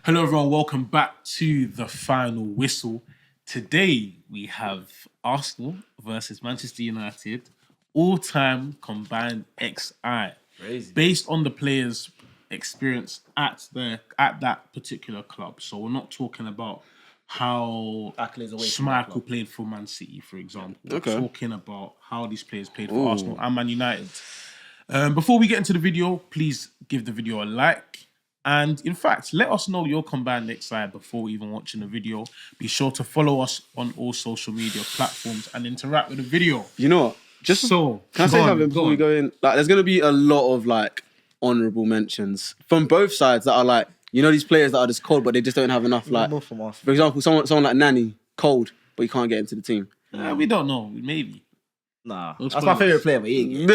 Hello everyone, welcome back to the final whistle. Today we have Arsenal versus Manchester United, all-time combined XI. Crazy. Based on the players' experience at that particular club. So we're not talking about how Schmeichel played for Man City, for example. Okay. We're talking about how these players played for Arsenal and Man United. Before we get into the video, please give the video a like. And in fact, let us know your combined XI before even watching the video. Be sure to follow us on all social media platforms and interact with the video. You know what? Can I say something before we go in? Like, there's going to be a lot of honourable mentions from both sides that are these players that are just cold, but they just don't have enough. For example, someone like Nani, cold, but you can't get into the team. We don't know. Maybe. Nah, that's my favourite player, but he ain't.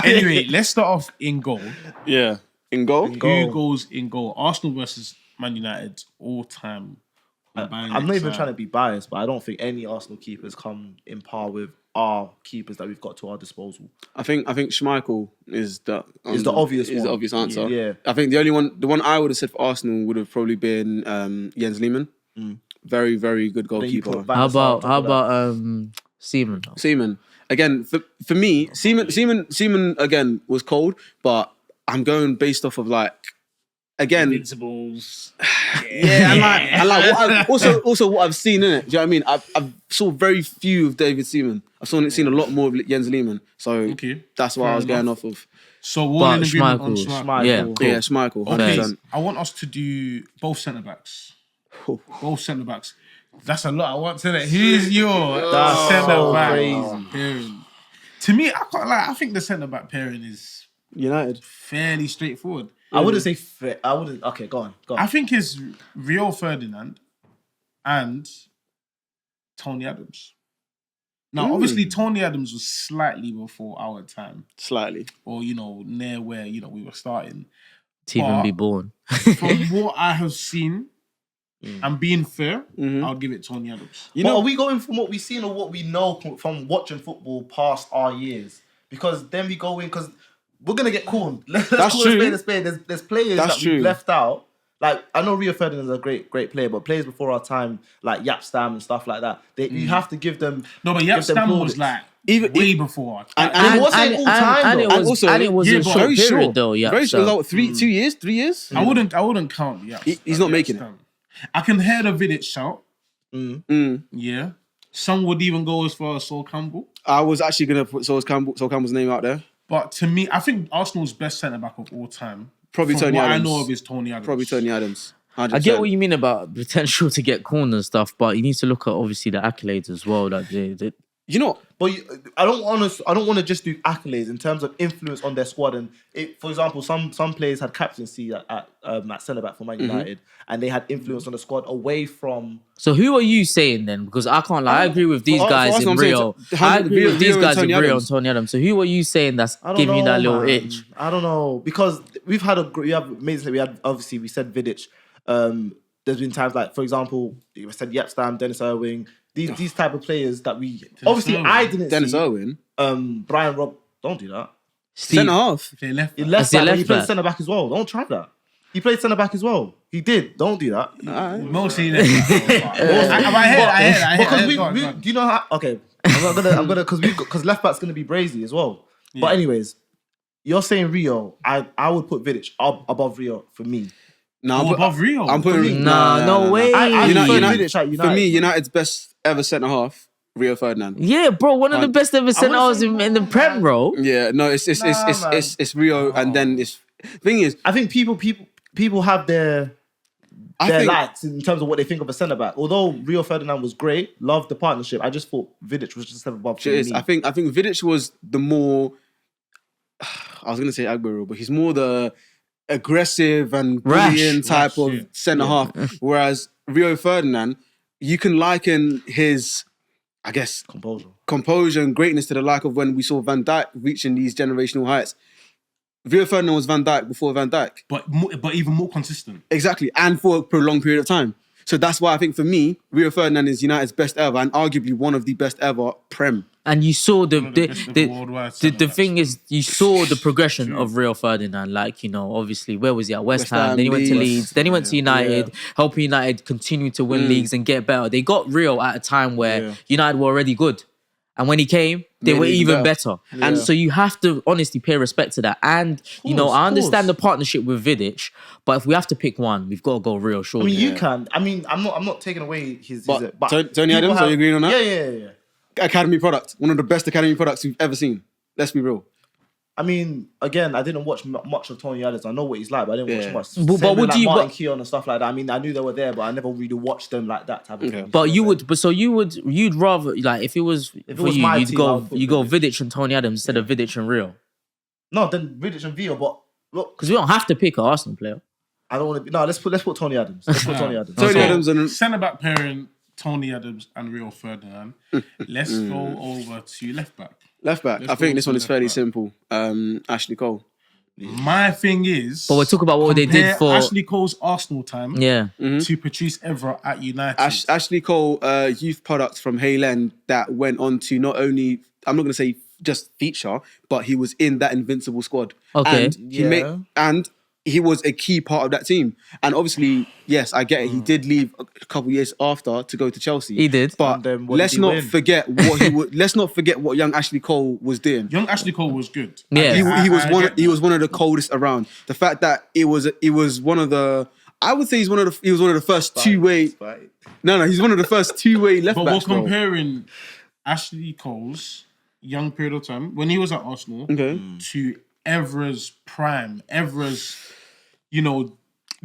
Anyway, let's start off in goal. Yeah. In goal? Who goes in goal? Arsenal versus Man United, all-time combined. I'm not even trying to be biased, but I don't think any Arsenal keepers come in par with our keepers that we've got to our disposal. I think Schmeichel is the obvious answer. Yeah. I think the one I would have said for Arsenal would have probably been Jens Lehmann. Very, very good goalkeeper. How about Seaman? Again, for me, Seaman again was cold, but I'm going based off of Invincibles. Also what I've seen in it. Do you know what I mean? I've saw very few of David Seaman. I've seen a lot more of Jens Lehmann. So that's what I was going off of. So we're in agreement on Schmeichel. Yeah, Schmeichel. Okay, I want us to do both centre backs. Both centre backs. That's a lot. I want to know who's your centre back pairing. To me, I can't lie. I think the centre back pairing is United fairly straightforward. I wouldn't say I wouldn't. Okay, go on. I think it's Rio Ferdinand and Tony Adams. Now, obviously, Tony Adams was slightly before our time. Slightly. Or, near where, we were starting. To even be born. From what I have seen, and being fair, I'll give it Tony Adams. Are we going from what we've seen or what we know from watching football past our years? Because then we go in, because we're going to get corned. Let's call a spade. There's players that we've left out. I know Rio Ferdinand is a great player, but players before our time, like Yap Stam and stuff like that, you have to give them. No, but Yap Stam was way before our time. And it wasn't all time, and it was a short very period, short. though. Yeah, very short. 3 years, 3 years. I wouldn't count Yap. He's not making it. I can hear the Vidic shout. Yeah. Some would even go as far as Sol Campbell. I was actually going to put Sol Campbell's name out there. But to me, I think Arsenal's best centre-back of all time, probably Tony Adams. I know of is Tony Adams. Probably Tony Adams. 100%. I get what you mean about potential to get corners and stuff, but you need to look at obviously the accolades as well. But I don't want to just do accolades in terms of influence on their squad. And for example, some players had captaincy at centre back for Man United, and they had influence on the squad away from. So who are you saying then? Because I can't lie. I agree with these guys in Rio. I agree with these guys in Rio and Tony Adams. So who are you saying that's giving you that little itch? I don't know, because we said Vidic. There's been times for example, we said Yap Stam, Dennis Irwin. These type of players that we I didn't Dennis see. Irwin. Brian Robb, don't do that. Centre half. He left back. He played centre back as well. Don't try that. He played centre back as well. He did. Don't do that. Mostly left back. I heard. Do you know how? Okay, I'm gonna because left back's gonna be Brazy as well. Yeah. But anyways, you're saying Rio. I would put Vidic above Rio for me. No, above Rio. I'm putting no way. For me, United's best ever centre half, Rio Ferdinand. Yeah, bro, one of the best ever centre halves in the Prem, bro. Yeah, no, it's Rio, and then it's thing is, I think people have their likes in terms of what they think of a centre back. Although Rio Ferdinand was great, loved the partnership. I just thought Vidic was just a step above. I think Vidic was the more. I was gonna say Aguero, but he's more the aggressive and bullying type of centre half. Whereas Rio Ferdinand, you can liken his, I guess, composure and greatness to the like of when we saw Van Dijk reaching these generational heights. Rio Ferdinand was Van Dijk before Van Dijk. But even more consistent. Exactly, and for a prolonged period of time. So that's why I think for me, Rio Ferdinand is United's best ever and arguably one of the best ever Prem. And you saw the thing centre-backs. is, you saw the progression of Rio Ferdinand. Like, you know, obviously, where was he at? West Ham. Then he went to Leeds. Then he went to United, helping United continue to win leagues and get better. They got Rio at a time where United were already good. And when he came, they were even better. And so you have to honestly pay respect to that. And, you know, I understand the partnership with Vidic, but if we have to pick one, we've got to go Rio, surely. I mean, you can. I mean, I'm not taking away his... But Tony Adams, are you agreeing on that? Yeah. Academy product. One of the best academy products you've ever seen. Let's be real. I mean, again, I didn't watch much of Tony Adams. I know what he's like, but I didn't watch much. But would you... Martin Keown and stuff like that. I mean, I knew they were there, but I never really watched them like that type of thing. But you'd rather, like, if it was for you, you'd go Vidic and Tony Adams instead of Vidic and Rio. No, then Vidic and Vio, but look, because we don't have to pick an Arsenal player. I don't want to. No, let's put Tony Adams. Let's put Tony Adams. Tony Adams and centre back pairing. Tony Adams and Rio Ferdinand. Let's go over to left back. Left back. I think this one is fairly simple. Ashley Cole. My thing is, but we'll talk about what they did for Ashley Cole's Arsenal time. To Patrice Evra at United. Ashley Cole, youth product from Haylen that went on to not only, I'm not going to say just feature, but he was in that invincible squad. Okay, and he was a key part of that team. And obviously, yes, I get it. He did leave a couple years after to go to Chelsea. He did. But let's not forget what young Ashley Cole was doing. Young Ashley Cole was good. Yeah. He was one of the coldest around. The fact that he was one of the, I would say he was one of the first two-way. No, he's one of the first two-way left backs. But we're comparing Ashley Cole's young period of time when he was at Arsenal to Evra's prime, Evra's,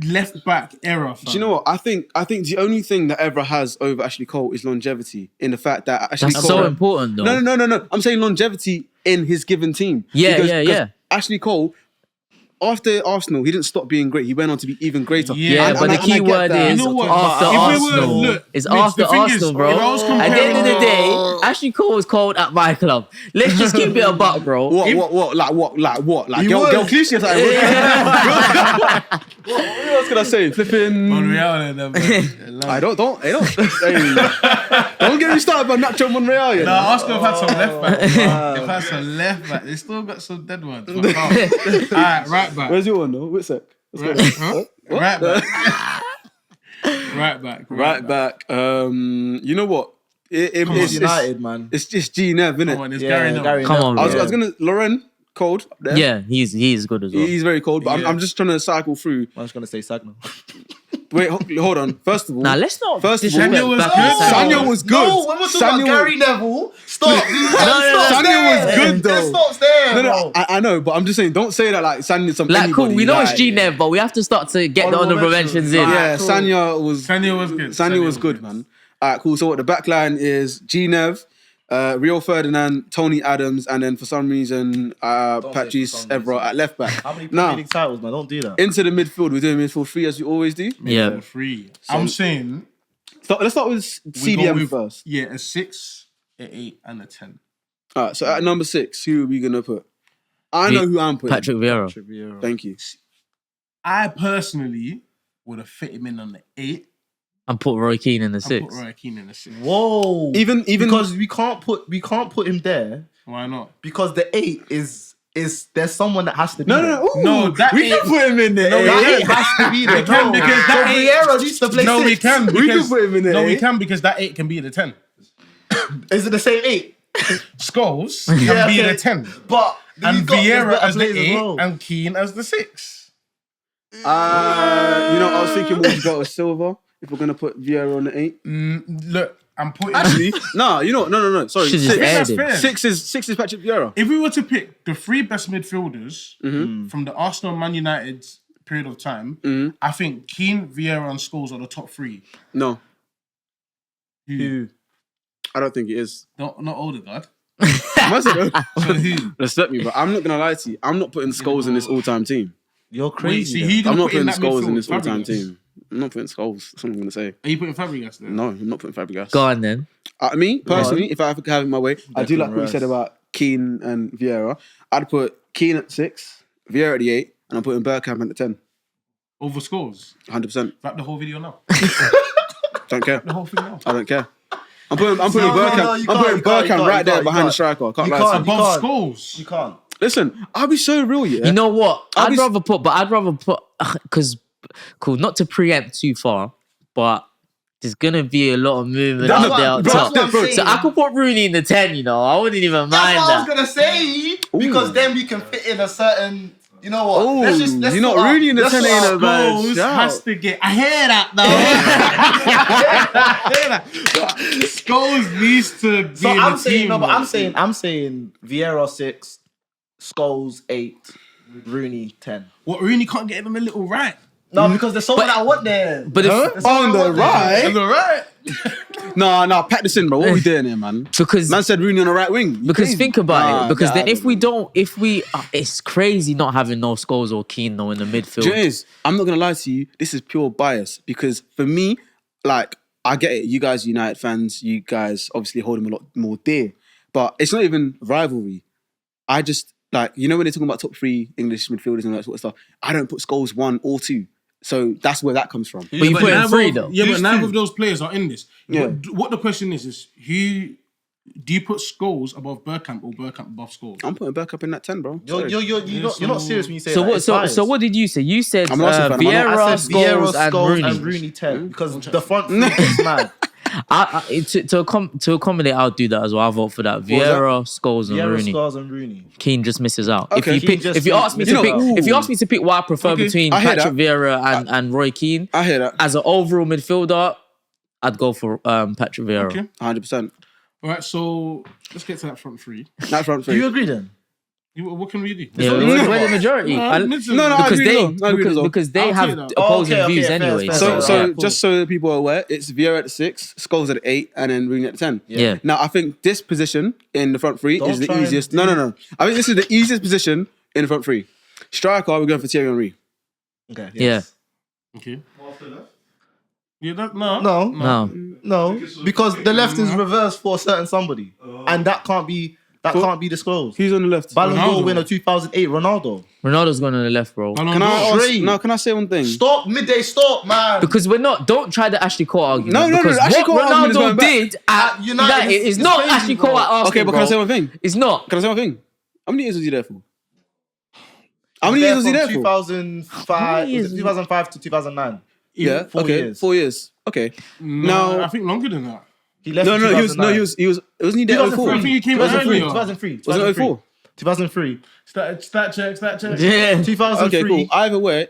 left back era. Do you know what? I think the only thing that Evra has over Ashley Cole is longevity. In the fact that Ashley Cole, so important, though. No. I'm saying longevity in his given team. Yeah. Ashley Cole, after Arsenal, he didn't stop being great. He went on to be even greater. Yeah, but the key word is after Arsenal. It's after Arsenal, bro. At the end of the day, Ashley Cole was cold at my club. Let's just keep it a buck, bro. What? Like girl cliche or something? What else can I say? Flipping Monreal and them. Don't get me started about Nacho Monreal. No, Arsenal have had some left back. They've had some left back. They still got some dead ones. Alright, right back. Where's your one though? Wait a sec. Right back. Right back. You know what? It's United, man. It's just G Nev, innit? Come on, it's Gary Neville. Come on, I was gonna Lauren cold. There. Yeah, he's good as well. He's very cold, but I'm just trying to cycle through. I was gonna say Sagno. Wait, hold on. First of all, let's not. Sanya was good. No, when we're talking about Gary Neville, stop. Sanya was good though. It stops there. No, I know, but I'm just saying, don't say that like Sanya's something. Like, cool, we know it's G Nev, but we have to start to get the honorable mentions in. Yeah, cool. Sanya was good. Sanya was good, man. Alright, cool. So what the back line is G Nev, Rio Ferdinand, Tony Adams, and then for some reason Patrice Evra at left back. How many Premier League titles, man? Don't do that. Into the midfield, we're doing midfield 3 as we always do. Yeah, 3. I'm saying. Let's start with CDM first. Yeah, a 6, a 8, and a 10. Alright, so at number 6, who are we gonna put? I know who I'm putting. Patrick Vieira. Thank you. I personally would have fit him in on the 8. And put Roy Keane in the 6. Whoa! Even because we can't put him there. Why not? Because the 8 is there's someone that has to be there. No, that we can put him in there. No, that 8 has to be there. Because that Vieira needs to play 6. No, we can. We can put him in there. No, we can because that 8 can be the 10. Is it the same 8? Scholes can be the 10. But and Vieira as the 8 and Keane as the 6. I was thinking we'll go with Silva. If we're gonna put Vieira on the 8, look, I'm putting. Actually, no. Sorry, 6 is Patrick Vieira. If we were to pick the 3 best midfielders from the Arsenal Man United period of time, I think Keane, Vieira, and Scholes are the top 3. No. Who? I don't think it is. Not Odegaard. So who? Respect me, but I'm not gonna lie to you. I'm not putting Scholes in this all-time team. You're crazy. Wait, I'm not putting Scholes in this all-time team. I'm not putting Scholes. That's what I'm going to say. Are you putting Fabregas there? No, I'm not putting Fabregas. Go on then. Me, personally, if I could have it my way, I do like what you said about Keane and Vieira. I'd put Keane at 6, Vieira at the 8, and I'm putting Bergkamp at the 10. Over Scholes? 100%. Wrap the whole video now. Don't care. The whole thing now. I don't care. I'm putting No, Bergkamp. you I'm putting can't, Bergkamp right there behind the striker. I can't lie to you. Above Scholes. You can't. Listen, I'll be so real, yeah. You know what? I'd rather put because cool. Not to preempt too far, but there's gonna be a lot of movement That's up there what- up that's top. what I'm saying. So I could put Rooney in the 10. You know, I wouldn't even mind That's what I was that. gonna say. Because then we can fit in a certain. You know what? Oh, let's you know, Rooney in the 10 ain't a bad Scholes shout. has to get. I hear that though. I hear that. But Scholes needs to be So in I'm the saying team. no, but though. I'm saying Vieira 6, Scholes 8, Rooney 10. What, Rooney can't get him a little right? No, because there's someone that I want there. But if, On the right? On the right. Nah, pack this in, bro. What are we doing here, man? because Man said Rooney on the right wing. You Because crazy? think about Nah, it. Because get then out if of we here. don't, it's crazy not having no Scholes or Keane though in the midfield. Do you know what it is? I'm not gonna lie to you. This is pure bias because for me, like I get it. You guys, United fans, you guys obviously hold him a lot more dear, but it's not even rivalry. I just like when they're talking about top 3 English midfielders and that sort of stuff. I don't put Scholes 1 or 2, so that's where that comes from. But you put in neither 3 of- though. Yeah, but These neither two. of those players are in this. Yeah. What the question is who do you put Scholes above Bergkamp or Bergkamp above Scholes? I'm putting Bergkamp in that 10, bro. You're not serious when you say So that. what? It's So biased. so what did you say? You said I'm an Arsenal fan, I'm not- Vieira, I said Vieira, Scholes, and Rooney. 10 because the front three is mad. To accommodate, I'll do that as well. I'll vote for that. was that? Vieira, Scholes, and Vieira, Rooney. Scholes, and Rooney. Keane just misses out. Okay. If you ask me You to know, pick, if you ask me to pick what I prefer Okay, between I hear Patrick that. Vieira and Roy Keane I hear that. as an overall midfielder, I'd go for Patrick Vieira. Okay. 100%. All right, so let's get to that front 3. That front Do 3. you agree then? What can we do? Yeah, we're the majority. No, I- listen. No, I because agree they as well. I agree as well. because they I'll have take that. opposing Okay, views fair, anyway. fair, So, fair. so Yeah, cool. just so people are aware, it's Vieira at 6, Scholes at 8, and then Rooney at 10. Yeah. Now, I think this position in the front 3 Don't is the try and easiest. do- No. I think this is the easiest position in the front 3. Striker, we're going for Thierry Henry. Okay. Yeah. Okay. Yeah, no. No. Because the left is reversed for a certain somebody, and that can't be disclosed. Who's on the left? Ballon d'Or Ronaldo. winner 2008, Ronaldo. Ronaldo's going on the left, bro. How long Can I ago? ask, Straight. no, can I say one thing? Stop midday, stop, man. Because don't try the Ashley Cole argument. No, because Ashley what Cole argument is Ronaldo going back. did at United is it's not crazy, Ashley Cole bro. at Arsenal. Okay, but can I say one thing? It's not. Can I say one thing? How many years was he there for? How many years was he there for? 2005, years was it 2005 to 2009. Yeah, 4 okay, years. 4 years. Okay. No, Now, I think longer than that. He left no, in he was 2009. wasn't he there 04? I think he came 2003, earlier. 2003, Wasn't it 04? 2003. Stat check. Yeah. 2003. Okay, cool.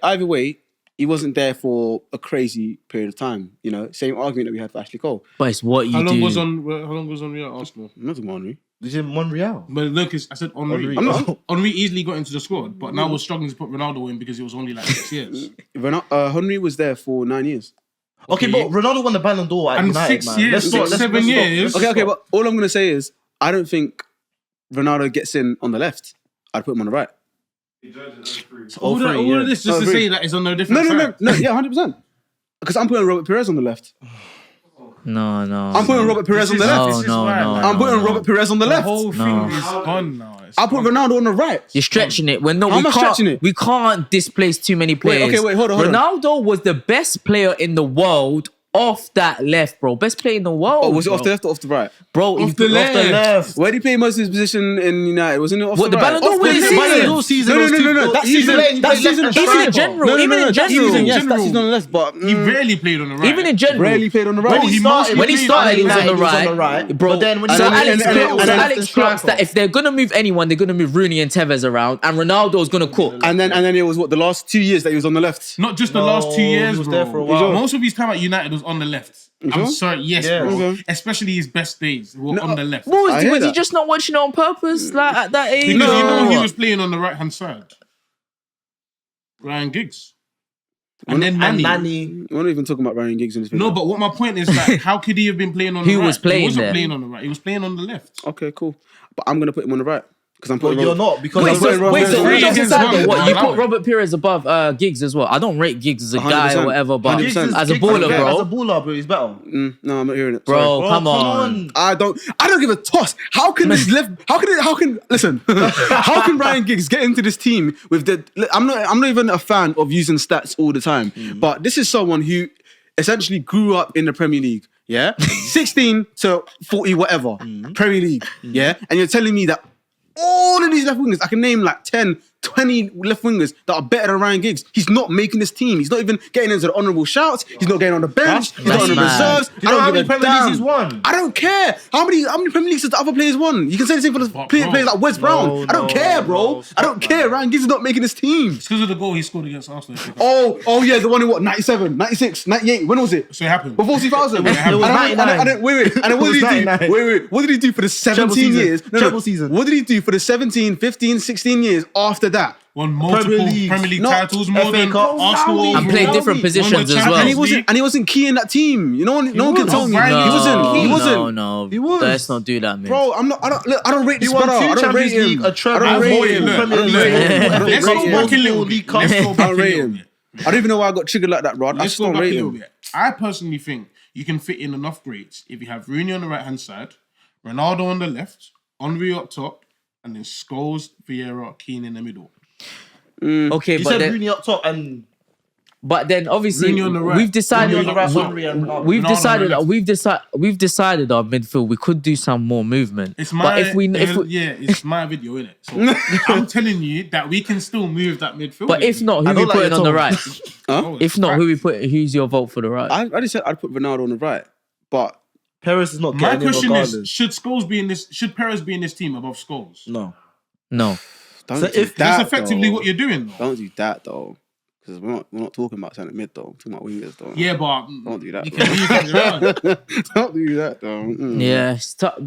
Either way, he wasn't there for a crazy period of time. Same argument that we had for Ashley Cole. But it's what you How long do. was on Real Arsenal? I'm not talking about Henry. Did you Monreal? But look, I said Henri. Henry. Henri easily got into the squad, but now we're struggling to put Ronaldo in because it was only like 6 years. Henry was there for 9 years. Okay, but Ronaldo won the Ballon d'Or at And United, 6 man. years, Let's stop, 6, let's 7 stop, years. let's Okay, stop. but all I'm going to say is I don't think Ronaldo gets in on the left. I'd put him on the right. All of this just to Three. say that it's on a different side. No, yeah, 100%. Because I'm putting Robert Perez on the left. No. I'm putting Robert Perez on the No, left. this is why, man. I'm putting Robert Perez on the The left. whole thing is gone now. It's I'll put gone. Ronaldo on the right. You're stretching it. When How am I stretching it? We can't displace too many players. okay, wait, hold on. Ronaldo was the best player in the world off that left, bro. Best player in the world. Oh, was it bro. off the left or off the right? Bro, Off the left. Where did he play most of his position in United? Wasn't it off What, the the right? Ballon d'Or Off the winning left. season? No. That season, that season, Even in general, No, even in that general. season, yes, General. that season on the left, but He rarely played on the right. Even in general. rarely played on the right. Bro, he mostly When he played started, he was United, on he was the on the right. right. Bro, But then when he so started, Alex and then- Klopp, and then- Alex Klopp, that if they're gonna move anyone, they're gonna move Rooney and Tevez around, and Ronaldo's gonna cook. And then it was the last 2 years that he was on the left. Not just the No, last 2 years, he was bro. there for a while. Most of his time at United was on the left. I'm sure? sorry, yes, Yeah. bro. Okay. Especially his best days were on the left. What I hear was he that. just not watching it on purpose, like at that age? Because you know he No. was playing on the right hand side. Ryan Giggs. And then And Nani. Nani. We're not even talking about Ryan Giggs in this video. No, but what my point is, like, how could he have been playing on the He right? was playing He wasn't there. playing on the right. He was playing on the left. Okay, cool. But I'm gonna put him on the right because I'm But putting. you're not because Wait, I'm so- putting Robert wait, So so Perez. all jokes against aside, one, though, what bro, you allow put it. Robert Perez above Giggs as well? I don't rate Giggs as a guy 100%. or whatever, but 100%. as a Giggs baller, is better. As a bro. baller, bro, he's better. No, I'm not hearing it. Bro, Sorry. come on. I don't give a toss. How can this listen? How can Ryan Giggs get into this team with the? I'm not even a fan of using stats all the time, but this is someone who essentially grew up in the Premier League. yeah, 16 to 40, whatever, Premier League, yeah, and you're telling me that all of these left wingers, I can name like 10, 20 left wingers that are better than Ryan Giggs. He's not making this team. He's not even getting into the honourable shouts. He's not getting on the bench. He's not on the reserves. Do you know how many Premier Leagues he's won? I don't care. How many Premier Leagues has the other players won? You can say the same for the players like Wes Brown. I don't care, bro. I don't care. Ryan Giggs is not making this team. It's because of the goal he scored against Arsenal. Oh yeah, the one in what, 97, 96, 98. When was it? So it happened. Before 2000. It was 99. Wait. And what did he do? Wait. What did he do for the 17 years? Treble season. What did he do for the 17, 15, 16 years after that? Won multiple Premier League titles, more than Arsenal. And played different positions as well. And he wasn't key in that team. You know, no one can tell me. He wasn't. No. He was. Let's not do that, man. Bro, I don't rate this brother. He won 2 I don't rate Champions League, him. a treble, Let's go back a little bit. Let's go back a little bit. I don't even know why I got triggered like that, bro. I Let's just go don't back a rate little him. bit. I personally think you can fit in enough greats if you have Rooney on the right hand side, Ronaldo on the left, Henry up top, and then Scholes, Vieira, Keane in the middle. Okay, You but said then, Rooney up top and but then obviously Rooney on the right. we've decided Rooney on the right, Henry and Ronaldo. we've Ronaldo decided on the we've decided our midfield. We could do some more movement. It's my but if we it's my video, innit? So I'm telling you that we can still move that midfield. but if not, who I we don't like putting your on the tone. right? Huh? If not, who's your vote for the right? I just said I'd put Ronaldo on the right, but Perez is not my getting in question regardless. is, should Scholes be in this? Should Perez be in this team above Scholes? No. No. don't So do if- that. That's effectively though. what you're doing, though. Don't do that though, because we're not talking about centre mid though. We're talking about wingers though. Yeah, but Don't do that. you can leave it around. Don't do that though. Yeah,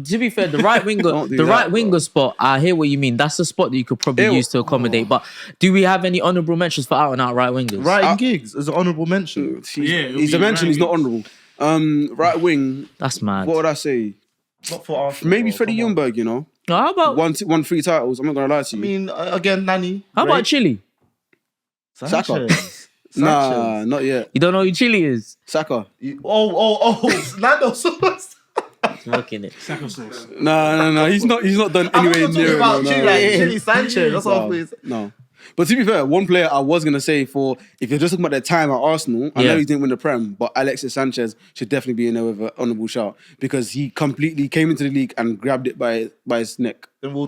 to be fair, the right winger, Don't do the that, right bro. winger spot. I hear what you mean. That's the spot that you could probably use to accommodate. But do we have any honourable mentions for out and out right wingers? Ryan Giggs is an honourable mention. it'll He's be a mention. He's not Ryan honourable. Right wing. That's mad. What would I say? Not for Arsenal. Maybe bro, Freddie come on. Ljungberg. You know, How about won 3 titles. I'm not gonna lie to I you. mean, again, Nani. how about Chile? Saka? Sanchez. Nah, not yet. You don't know who Chile is? Saka. Nando Sosa. Smoking it. Saka sauce. No. He's not done I'm anywhere not talking near. about no. Chile Sanchez. That's all. No. But to be fair, one player I was gonna say for if you're just talking about their time at Arsenal, I Yeah. know he didn't win the Prem, but Alexis Sanchez should definitely be in there with an honourable shout because he completely came into the league and grabbed it by his neck. Then we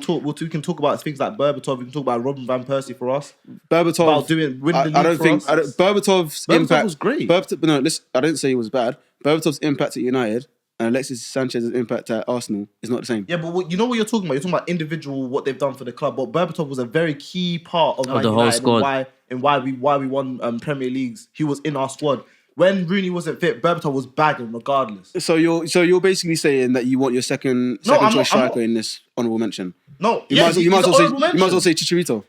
can talk about things like Berbatov. We can talk about Robin van Persie for us. Berbatov, About winning the I league don't for think us. Berbatov's Berbatov impact was great. No, listen, I didn't say he was bad. Berbatov's impact at United and Alexis Sanchez's impact at Arsenal is not the same. Yeah, but you know what you're talking about? You're talking about individual, what they've done for the club. But Berbatov was a very key part of Man the whole United squad. and why we won Premier Leagues. He was in our squad. When Rooney wasn't fit, Berbatov was bagging regardless. So you're basically saying that you want your second I'm not- choice I'm striker not- in this honourable mention. No, You yeah, might as he's well an honourable mention. say Chicharito.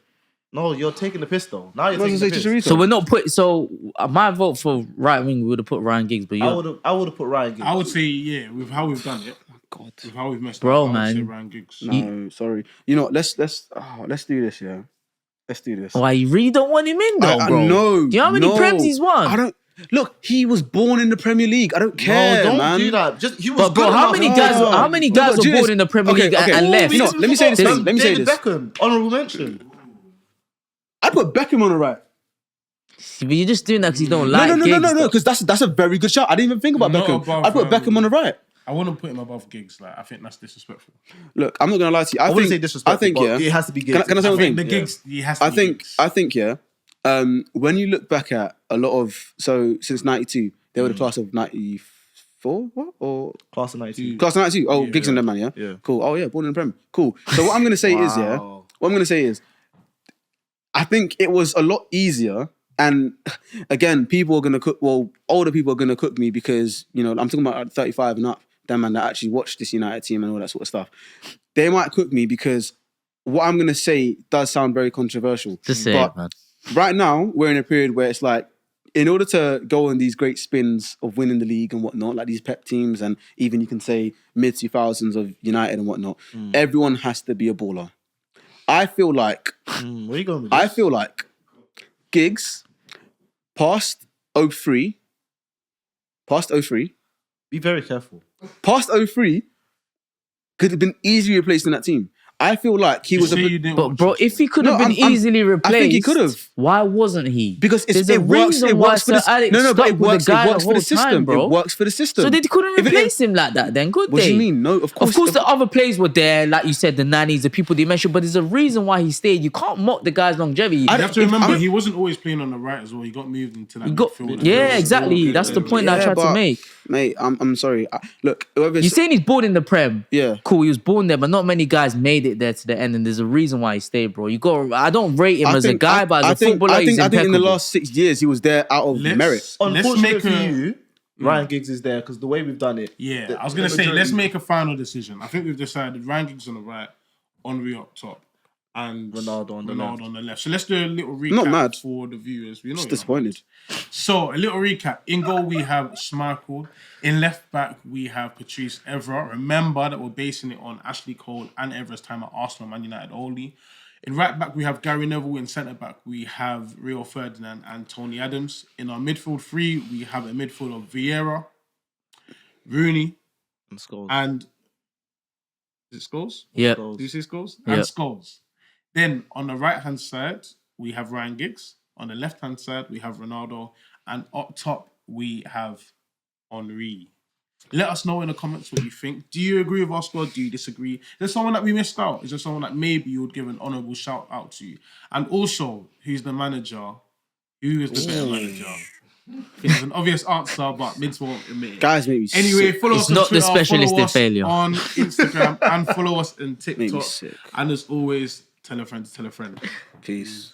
No, you're taking the piss though. Now you're You might as taking well the say piss. Chicharito. So we're not put. So my vote for right wing would have put Ryan Giggs, but I you, would have put Ryan Giggs. I would say, yeah, with how we've done it, God. with how we've messed Bro, up, I would say man. Ryan Giggs. No, sorry. You know, let's do this, yeah. Let's do this. why you really don't want him in though, bro? No. Do you know how many Prems he's won? I don't. Look, he was born in the Premier League. I don't care, no, don't man. do that. Just he was But bro, good how enough. many No. guys? How many guys But were Julius- born in the Premier okay, League okay. and left? You know, let me say this. David Let me say this. Beckham, honourable mention. I put Beckham on the right. But you're just doing that because you don't like No, Giggs. though. because that's a very good shot. I didn't even think about Not Beckham. above, I put Beckham on the right. I wouldn't put him above Giggs. Like, I think that's disrespectful. Look, I'm not gonna lie to you. I wouldn't say disrespectful. I think, but yeah. it has to be Giggs. Can I say I one think thing? the Giggs, he has to I be think, Giggs. yeah. When you look back at a lot of since '92, they were the class of '94, what or Class of 92. class of '92? Oh, Giggs and them, man, yeah. Yeah. Cool. Oh yeah, born in the Prem. Cool. So what I'm gonna say is, yeah. Wow. What I'm gonna say is, I think it was a lot easier. And again, people are gonna cook. Well, older people are gonna cook me because I'm talking about 35 and up. Them man that actually watch this United team and all that sort of stuff. They might cook me because what I'm gonna say does sound very controversial. Just say but it, man. right now we're in a period where it's like, in order to go on these great spins of winning the league and whatnot, like these Pep teams, and even you can say mid 2000s of United and whatnot, everyone has to be a baller. I feel like Where you going with this? I feel like Giggs past 03, Be very careful. past 03 could have been easily replaced in that team. I feel like he was a bit. But bro, if he could have been easily replaced, I think he could have. Why wasn't he? Because There's it a works. reason It why works for Sir the Alex no, but it stuck with works. the guy It works the for the whole system, time, bro. It works for the system. So they couldn't If it replace him like that, then could What they? do you mean? No, of course. The other players were there, like you said, the nannies, the people they mentioned, but there's a reason why he stayed. You can't mock the guy's longevity. You have to remember, he wasn't always playing on the right as well. He got moved into that midfield. Yeah, exactly. That's the point that I tried to make. Mate, I'm sorry. Look, you're saying he's born in the Prem. Yeah. Cool, he was born there, but not many guys made it there to the end, and there's a reason why he stayed, bro. I don't rate him as a guy, but as a footballer, he's impeccable. I think in the last 6 years, he was there out of merit. Unfortunately for you, Ryan Giggs is there because the way we've done it. Yeah, I was going to say, let's make a final decision. I think we've decided Ryan Giggs on the right, Henry up top, and Ronaldo on the left. So let's do a little recap for the viewers. We're just disappointed. So, a little recap. In goal, we have Schmeichel. In left back, we have Patrice Evra. Remember that we're basing it on Ashley Cole and Evra's time at Arsenal, Man United only. In right back, we have Gary Neville. In centre back, we have Rio Ferdinand and Tony Adams. In our midfield three, we have a midfield of Vieira, Rooney, and Scholes. And is it Scholes? Yeah. Do you say Scholes? Yep. And Scholes. Then on the right hand side, we have Ryan Giggs. On the left hand side, we have Ronaldo, and up top we have Henry. Let us know in the comments what you think. Do you agree with our squad? Do you disagree? Is there someone that we missed out? Is there someone that maybe you would give an honourable shout out to? And also, who's the manager? Who is the better manager? It's an obvious answer, but Mids won't admit it. Guys, maybe anyway, follow us on not Twitter, the specialist follow in us failure on Instagram, and follow us on TikTok. Sick. And as always, tell a friend to tell a friend. Peace.